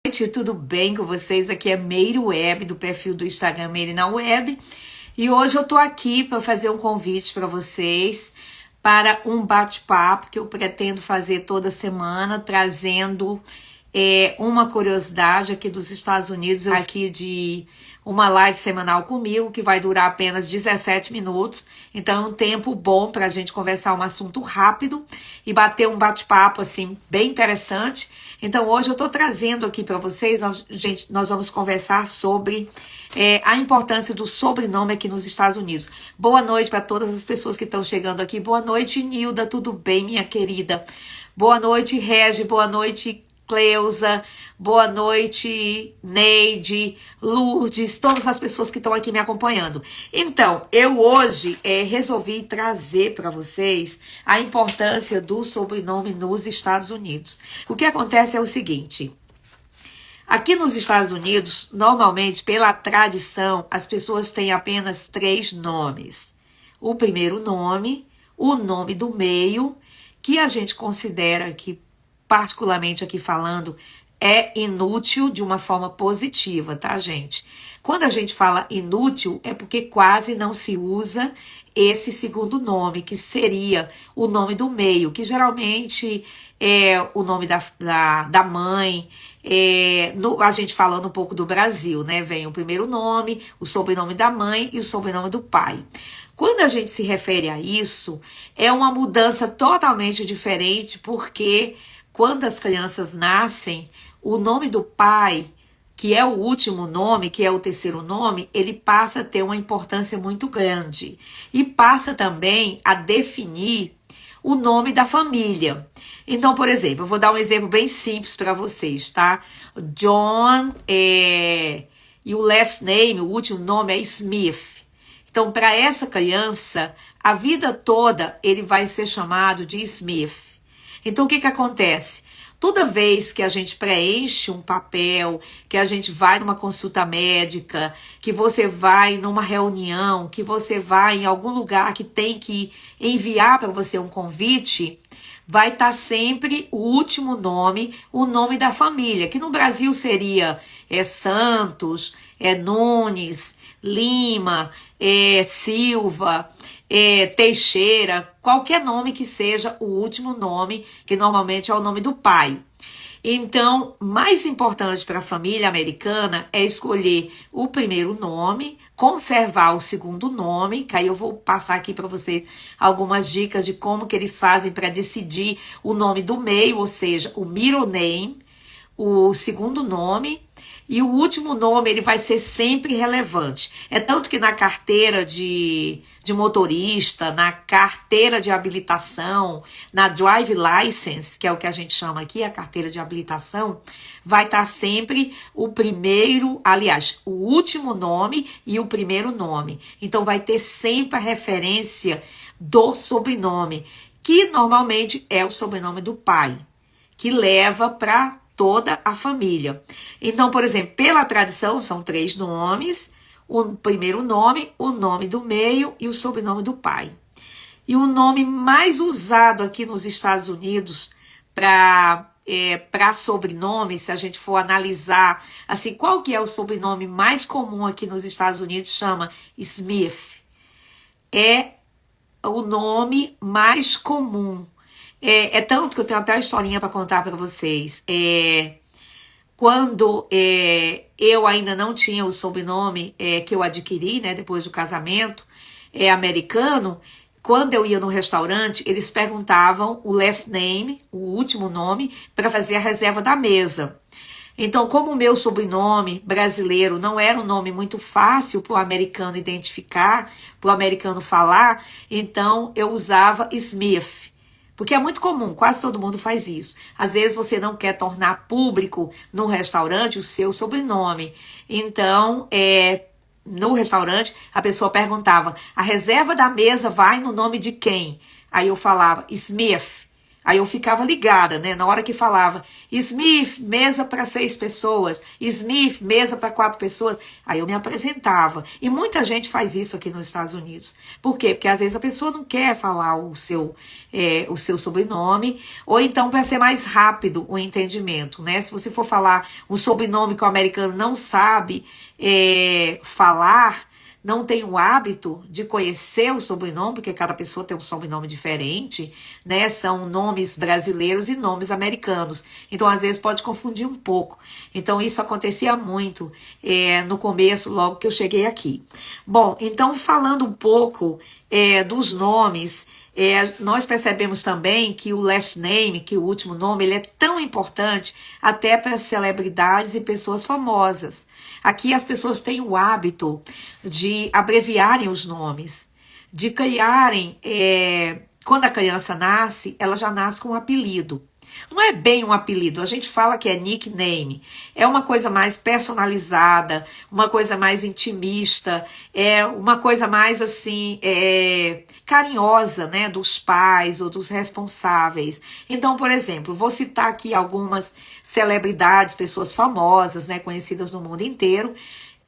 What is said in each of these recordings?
Gente, tudo bem com vocês? Aqui é Meire Web, do perfil do Instagram Meire na Web. E hoje eu tô aqui para fazer um convite para vocês para um bate-papo que eu pretendo fazer toda semana, trazendo uma curiosidade aqui dos Estados Unidos, aqui de uma live semanal comigo, que vai durar apenas 17 minutos. Então é um tempo bom para a gente conversar um assunto rápido e bater um bate-papo assim bem interessante. Então hoje eu tô trazendo aqui para vocês, nós vamos conversar sobre a importância do sobrenome aqui nos Estados Unidos. Boa noite para todas as pessoas que estão chegando aqui. Boa noite, Nilda, tudo bem, minha querida? Boa noite, Regi, boa noite, Cleusa, boa noite, Neide, Lourdes, todas as pessoas que estão aqui me acompanhando. Então, eu hoje resolvi trazer para vocês a importância do sobrenome nos Estados Unidos. O que acontece é o seguinte: aqui nos Estados Unidos, normalmente, pela tradição, as pessoas têm apenas 3 nomes. O primeiro nome, o nome do meio, que a gente considera que, particularmente aqui falando, é inútil de uma forma positiva, tá, gente? Quando a gente fala inútil, é porque quase não se usa esse segundo nome, que seria o nome do meio, que geralmente é o nome da mãe. A gente falando um pouco do Brasil, né? Vem o primeiro nome, o sobrenome da mãe e o sobrenome do pai. Quando a gente se refere a isso, é uma mudança totalmente diferente, porque quando as crianças nascem, o nome do pai, que é o último nome, que é o terceiro nome, ele passa a ter uma importância muito grande. E passa também a definir o nome da família. Então, por exemplo, eu vou dar um exemplo bem simples para vocês, tá? John, e o last name, o último nome é Smith. Então, para essa criança, a vida toda ele vai ser chamado de Smith. Então, o que acontece? Toda vez que a gente preenche um papel, que a gente vai numa consulta médica, que você vai numa reunião, que você vai em algum lugar que tem que enviar para você um convite, vai estar sempre o último nome, o nome da família, que no Brasil seria Santos, Nunes, Lima, Silva, Teixeira, qualquer nome que seja o último nome, que normalmente é o nome do pai. Então, mais importante para a família americana é escolher o primeiro nome, conservar o segundo nome, que aí eu vou passar aqui para vocês algumas dicas de como que eles fazem para decidir o nome do meio, ou seja, o middle name, o segundo nome. E o último nome, ele vai ser sempre relevante. É tanto que na carteira de motorista, na carteira de habilitação, na drive license, que é o que a gente chama aqui, a carteira de habilitação, vai estar sempre o primeiro, aliás, o último nome e o primeiro nome. Então vai ter sempre a referência do sobrenome, que normalmente é o sobrenome do pai, que leva para toda a família. Então, por exemplo, pela tradição, são 3 nomes, o primeiro nome, o nome do meio e o sobrenome do pai. E o nome mais usado aqui nos Estados Unidos para sobrenome, se a gente for analisar, assim, qual que é o sobrenome mais comum aqui nos Estados Unidos, chama Smith. É o nome mais comum. Tanto que eu tenho até uma historinha para contar para vocês. Quando eu ainda não tinha o sobrenome que eu adquiri, né, depois do casamento, americano, quando eu ia no restaurante, eles perguntavam o last name, o último nome, para fazer a reserva da mesa. Então, como o meu sobrenome brasileiro não era um nome muito fácil para o americano identificar, para o americano falar, então eu usava Smith. Porque é muito comum, quase todo mundo faz isso. Às vezes você não quer tornar público no restaurante o seu sobrenome. Então, no restaurante, a pessoa perguntava, a reserva da mesa vai no nome de quem? Aí eu falava, Smith. Aí eu ficava ligada, né? Na hora que falava Smith, mesa para 6 pessoas, Smith, mesa para 4 pessoas, aí eu me apresentava. E muita gente faz isso aqui nos Estados Unidos. Por quê? Porque às vezes a pessoa não quer falar o seu sobrenome, ou então para ser mais rápido o entendimento, né? Se você for falar um sobrenome que o americano não sabe falar, não tem o hábito de conhecer o sobrenome, porque cada pessoa tem um sobrenome diferente, né? São nomes brasileiros e nomes americanos. Então, às vezes, pode confundir um pouco. Então, isso acontecia muito no começo, logo que eu cheguei aqui. Bom, então, falando um pouco dos nomes, nós percebemos também que o last name, que o último nome, ele é tão importante até para celebridades e pessoas famosas. Aqui as pessoas têm o hábito de abreviarem os nomes, de criarem, quando a criança nasce, ela já nasce com um apelido. Não é bem um apelido, a gente fala que é nickname. É uma coisa mais personalizada, uma coisa mais intimista, uma coisa mais assim, carinhosa, né, dos pais ou dos responsáveis. Então, por exemplo, vou citar aqui algumas celebridades, pessoas famosas, né, conhecidas no mundo inteiro,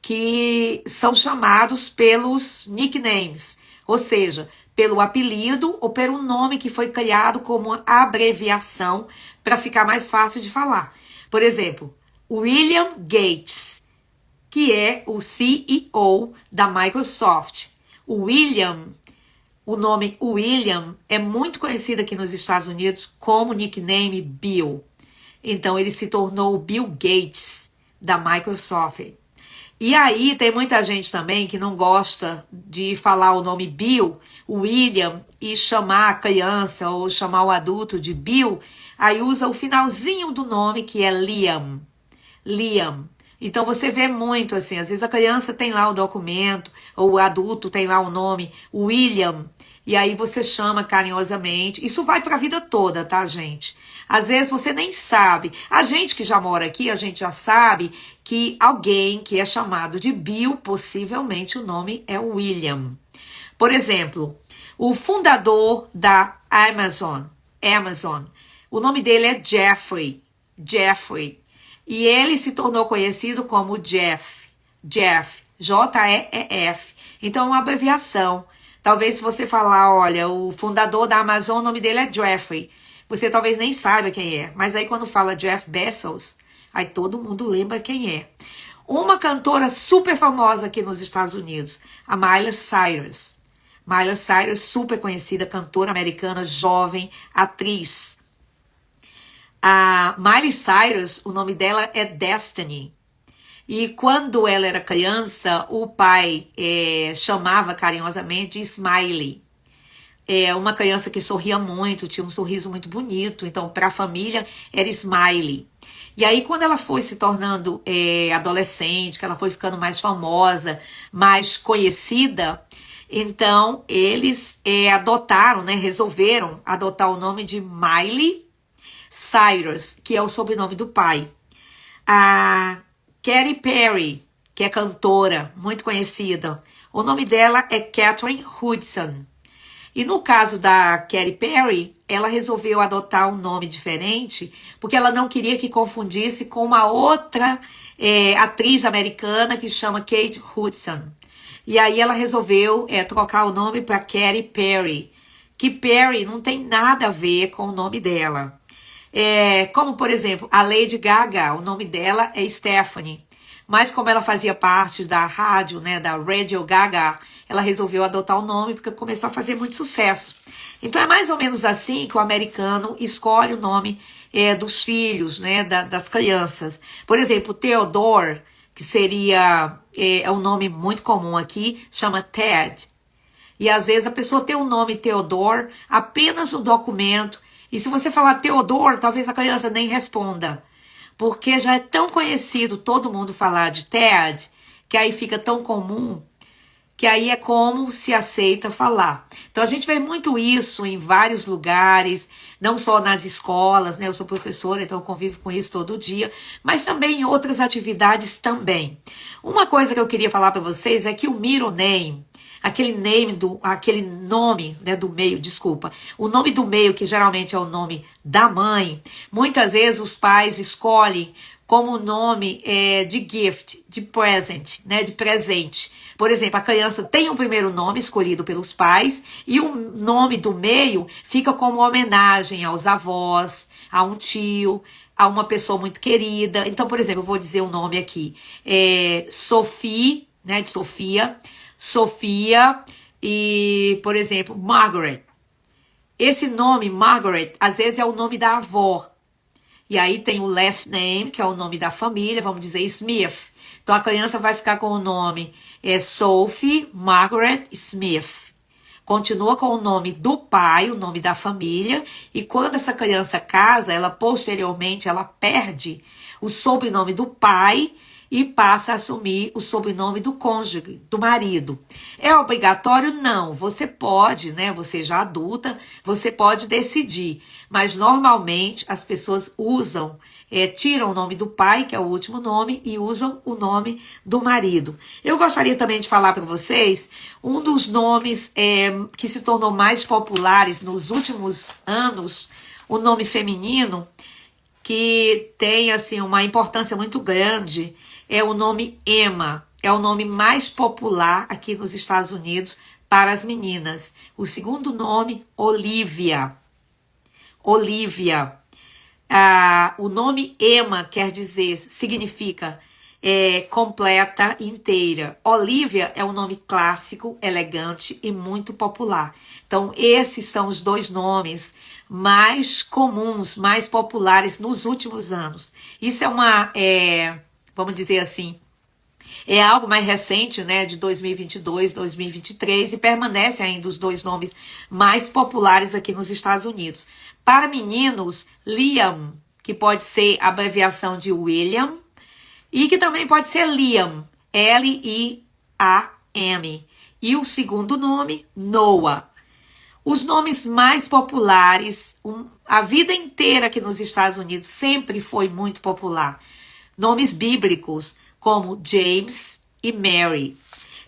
que são chamados pelos nicknames, ou seja, pelo apelido ou pelo nome que foi criado como abreviação para ficar mais fácil de falar. Por exemplo, William Gates, que é o CEO da Microsoft. O nome William é muito conhecido aqui nos Estados Unidos como nickname Bill. Então ele se tornou o Bill Gates da Microsoft. E aí tem muita gente também que não gosta de falar o nome Bill, William, e chamar a criança ou chamar o adulto de Bill, aí usa o finalzinho do nome que é Liam. Liam. Então você vê muito assim, às vezes a criança tem lá o documento, ou o adulto tem lá o nome William, e aí você chama carinhosamente. Isso vai para a vida toda, tá, gente? Às vezes você nem sabe. A gente que já mora aqui, a gente já sabe que alguém que é chamado de Bill, possivelmente o nome é William. Por exemplo, o fundador da Amazon, o nome dele é Jeffrey. E ele se tornou conhecido como Jeff, Jeef. Então é uma abreviação. Talvez se você falar, olha, o fundador da Amazon, o nome dele é Jeffrey. Você talvez nem saiba quem é. Mas aí quando fala Jeff Bezos, aí todo mundo lembra quem é. Uma cantora super famosa aqui nos Estados Unidos, a Miley Cyrus. Miley Cyrus, super conhecida, cantora americana, jovem, atriz. A Miley Cyrus, o nome dela é Destiny. E quando ela era criança, o pai chamava carinhosamente de Smiley. Uma criança que sorria muito, tinha um sorriso muito bonito, então para a família era Smiley. E aí quando ela foi se tornando adolescente, que ela foi ficando mais famosa, mais conhecida, então eles adotaram, né, resolveram adotar o nome de Miley Cyrus, que é o sobrenome do pai. A Katy Perry, que é cantora, muito conhecida, o nome dela é Katherine Hudson. E no caso da Katy Perry, ela resolveu adotar um nome diferente, porque ela não queria que confundisse com uma outra atriz americana que chama Kate Hudson. E aí ela resolveu trocar o nome para Katy Perry, que Perry não tem nada a ver com o nome dela. Como, por exemplo, a Lady Gaga, o nome dela é Stephanie. Mas como ela fazia parte da rádio, né, da Radio Gaga, ela resolveu adotar o nome porque começou a fazer muito sucesso. Então é mais ou menos assim que o americano escolhe o nome dos filhos, né, das crianças. Por exemplo, Theodore, que seria um nome muito comum aqui, chama Ted. E às vezes a pessoa tem o nome Theodore apenas no documento. E se você falar Theodore, talvez a criança nem responda. Porque já é tão conhecido todo mundo falar de Ted, que aí fica tão comum, que aí é como se aceita falar. Então a gente vê muito isso em vários lugares, não só nas escolas, né? Eu sou professora, então eu convivo com isso todo dia, mas também em outras atividades também. Uma coisa que eu queria falar para vocês é que o middle name, aquele nome, né, do meio, desculpa. O nome do meio, que geralmente é o nome da mãe, muitas vezes os pais escolhem como nome de gift, de present, né, de presente. Por exemplo, a criança tem o primeiro nome escolhido pelos pais e o nome do meio fica como homenagem aos avós, a um tio, a uma pessoa muito querida. Então, por exemplo, eu vou dizer o nome aqui. Sophie, né, de Sofia. Sofia e, por exemplo, Margaret. Esse nome, Margaret, às vezes é o nome da avó. E aí tem o last name, que é o nome da família, vamos dizer Smith. Então a criança vai ficar com o nome Sophie Margaret Smith. Continua com o nome do pai, o nome da família, e quando essa criança casa, ela posteriormente ela perde o sobrenome do pai e passa a assumir o sobrenome do cônjuge, do marido. É obrigatório? Não. Você pode, né? Você já adulta, você pode decidir. Mas normalmente as pessoas usam, tiram o nome do pai, que é o último nome, e usam o nome do marido. Eu gostaria também de falar para vocês um dos nomes que se tornou mais populares nos últimos anos, o nome feminino, que tem assim uma importância muito grande, é o nome Emma. É o nome mais popular aqui nos Estados Unidos para as meninas. O segundo nome, Olivia. Olivia. O nome Emma quer dizer, significa completa, inteira. Olivia é um nome clássico, elegante e muito popular. Então, esses são os dois nomes mais comuns, mais populares nos últimos anos. Isso é vamos dizer assim, é algo mais recente, né, de 2022, 2023, e permanece ainda os dois nomes mais populares aqui nos Estados Unidos. Para meninos, Liam, que pode ser a abreviação de William, e que também pode ser Liam, Liam. E o segundo nome, Noah. Os nomes mais populares, a vida inteira aqui nos Estados Unidos sempre foi muito popular. Nomes bíblicos como James e Mary.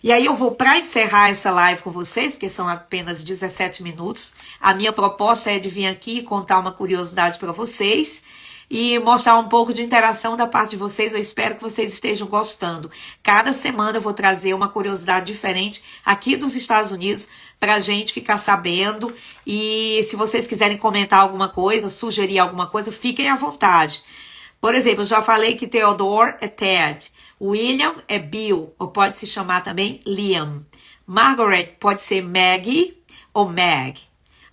E aí eu vou, para encerrar essa live com vocês, porque são apenas 17 minutos, a minha proposta é de vir aqui e contar uma curiosidade para vocês e mostrar um pouco de interação da parte de vocês. Eu espero que vocês estejam gostando. Cada semana eu vou trazer uma curiosidade diferente aqui dos Estados Unidos para a gente ficar sabendo. E se vocês quiserem comentar alguma coisa, sugerir alguma coisa, fiquem à vontade. Por exemplo, eu já falei que Theodore é Ted, William é Bill, ou pode se chamar também Liam. Margaret pode ser Maggie ou Meg.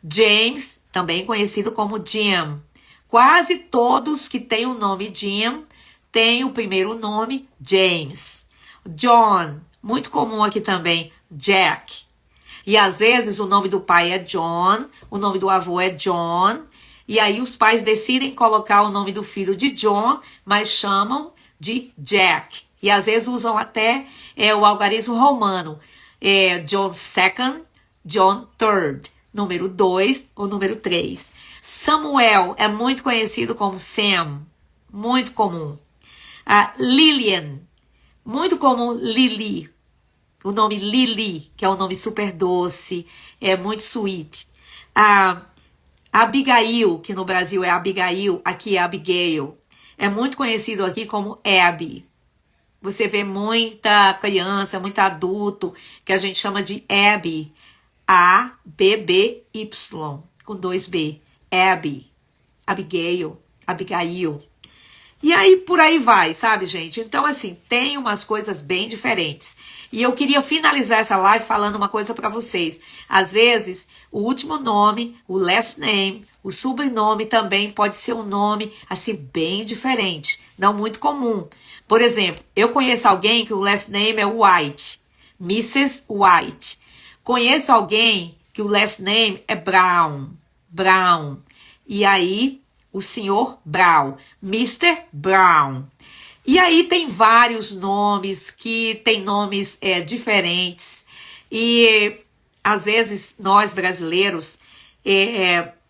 James, também conhecido como Jim. Quase todos que têm o nome Jim têm o primeiro nome James. John, muito comum aqui também, Jack. E às vezes o nome do pai é John, o nome do avô é John. E aí os pais decidem colocar o nome do filho de John, mas chamam de Jack. E às vezes usam até o algarismo romano. John II, John III, número 2 ou número 3. Samuel é muito conhecido como Sam, muito comum. Lillian, muito comum Lily. O nome Lily, que é um nome super doce, é muito sweet. Abigail, que no Brasil é Abigail, aqui é Abigail. É muito conhecido aqui como Abby. Você vê muita criança, muito adulto, que a gente chama de Abby. A-B-B-Y, com 2 B. Abby, Abigail, Abigail. E aí, por aí vai, sabe, gente? Então, assim, tem umas coisas bem diferentes. E eu queria finalizar essa live falando uma coisa para vocês. Às vezes, o último nome, o last name, o sobrenome também pode ser um nome, assim, bem diferente. Não muito comum. Por exemplo, eu conheço alguém que o last name é White. Mrs. White. Conheço alguém que o last name é Brown. Brown. E aí, o senhor Brown. Mr. Brown. E aí tem vários nomes que tem nomes diferentes. E às vezes nós brasileiros,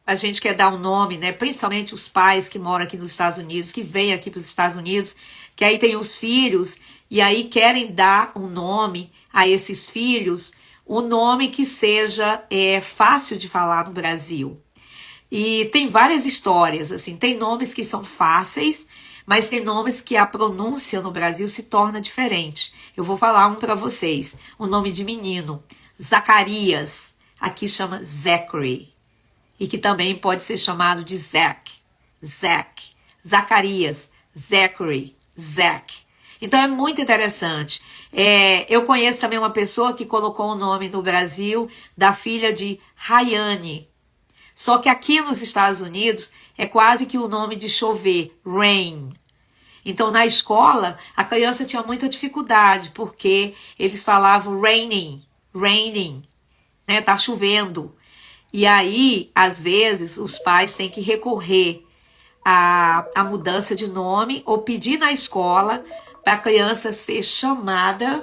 a gente quer dar um nome, né? Principalmente os pais que moram aqui nos Estados Unidos, que vêm aqui para os Estados Unidos, que aí tem os filhos e aí querem dar um nome a esses filhos um nome que seja fácil de falar no Brasil. E tem várias histórias, assim, tem nomes que são fáceis, mas tem nomes que a pronúncia no Brasil se torna diferente. Eu vou falar um para vocês. O nome de menino, Zacarias, aqui chama Zachary. E que também pode ser chamado de Zach. Zacarias, Zachary, Zach. Então é muito interessante. Eu conheço também uma pessoa que colocou o nome no Brasil da filha de Rayane. Só que aqui nos Estados Unidos é quase que o nome de chover, rain. Então na escola a criança tinha muita dificuldade porque eles falavam raining, né? Tá chovendo. E aí, às vezes, os pais têm que recorrer à mudança de nome ou pedir na escola para a criança ser chamada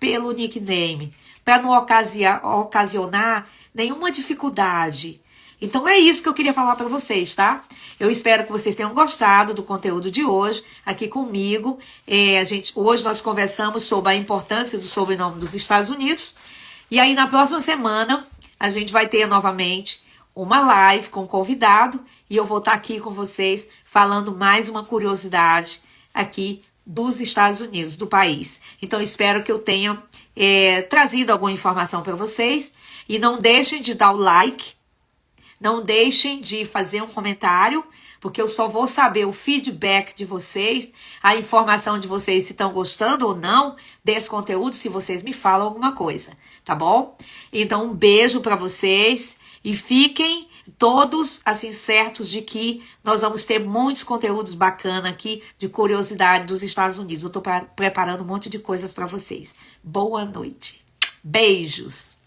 pelo nickname, para não ocasionar nenhuma dificuldade. Então é isso que eu queria falar para vocês, tá? Eu espero que vocês tenham gostado do conteúdo de hoje aqui comigo. Hoje nós conversamos sobre a importância do sobrenome dos Estados Unidos. E aí na próxima semana a gente vai ter novamente uma live com convidado e eu vou estar aqui com vocês falando mais uma curiosidade aqui dos Estados Unidos, do país. Então espero que eu tenha trazido alguma informação para vocês e não deixem de dar o like, não deixem de fazer um comentário, porque eu só vou saber o feedback de vocês, a informação de vocês se estão gostando ou não desse conteúdo, se vocês me falam alguma coisa, tá bom? Então um beijo para vocês e fiquem todos assim certos de que nós vamos ter muitos conteúdos bacanas aqui de curiosidade dos Estados Unidos. Eu tô preparando um monte de coisas para vocês. Boa noite. Beijos.